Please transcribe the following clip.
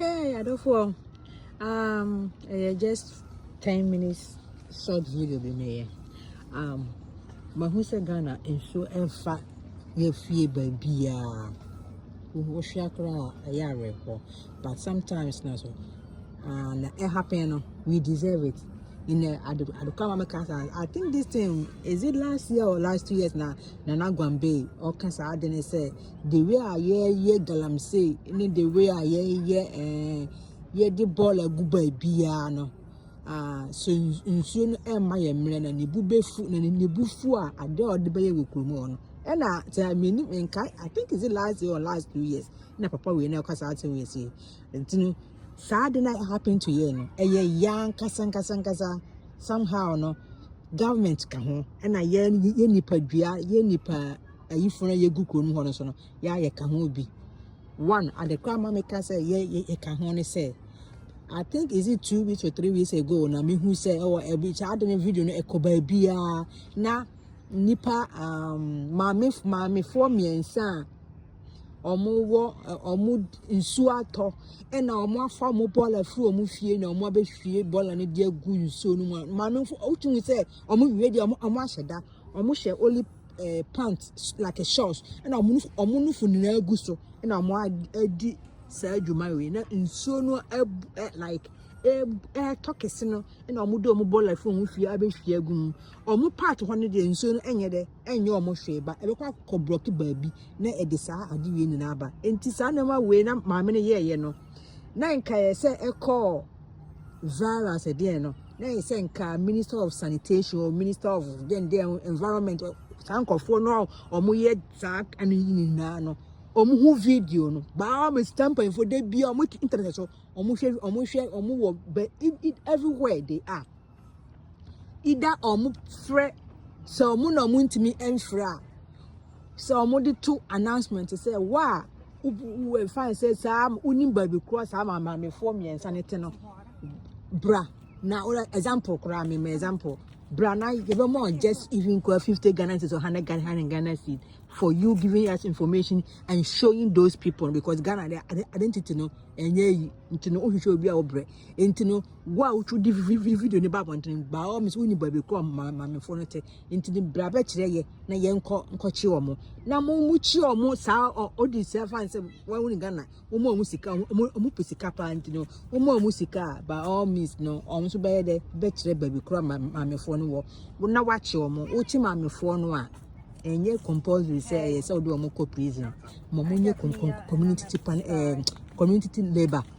Hey, I don't fall. Just 10 minutes short video be me. But who said Ghana and so in fact you feel baby who shakra a year but sometimes not so and it happen we deserve it. I come I think this thing is it last year or last 2 years now. Nana Gwambe or cancer I didn't say the way I hear galamsey in the way I hear the ball a good baby no. So nsuo no emma ye mre na ne bubefu na ne bufu a ade ode be ye wekromu no e na tell me nkai I think is it last year or last 2 years na papa we na kwasa ate we say ntinu sad na happen to you no eye yan kasa somehow no government ka ho e na ye nipa dua ye nipa ayifuna ye gukromu ho no so no ya ye ka ho bi one adekwa mama ka say ye ka ho ne say I think is it 2 weeks or 3 weeks ago na me who say oh every child in video no ekoba bia na nipa mame for miensa omo nsu ato e na omo afa mo bola fu omo fie na omo abehwie bola ne de agu nsu no mame otun say omo wie de omo ahyeda omo hye only pants like a shorts and omo no fu na agu so na omo adi sa adwuma we na nsuo no like tokese no na omo do omo bola fu omo fie abehwie agum omo part ho ne de nsuo no enye omo hwe ba ebekwa kobroki baabi na ede saa ade we ni na aba enti saa na ma we na maame ne ye no na nka ye se ekọ virus ede no na ye se nka minister of sanitation or minister of environment sankofo no omo ye saa anu ni na no omo video no ba me stamp info de bia omo internet so omo hwe wo it everywhere they are either omo frɛ so omo na omo ntimi enfra so omo de to announcement say wa we find say sam unim baby cross am me for me ensanete no bra na example kra me example bra na give more just even 50 Ghana cedis or 100 Ghana cedis for you giving us information and showing those people because Ghana their identity no enye nti no ohwehwe obi a obre nti no wa uchu di video ni ba bonten ba o mis uni baby ko ma me fo no te nti ni bra ba kire ye na ye nko chi omo na mo mu chi omo sa odi se fan se wa uni Ghana omo sika omo pesika pa nti no omo sika ba all miss no omo so ba ye de be kire baby ko ma me fo no wo na wa chi omo o chi ma me fo no a enye compulsory say yes odo omo ko prison mo nye community labor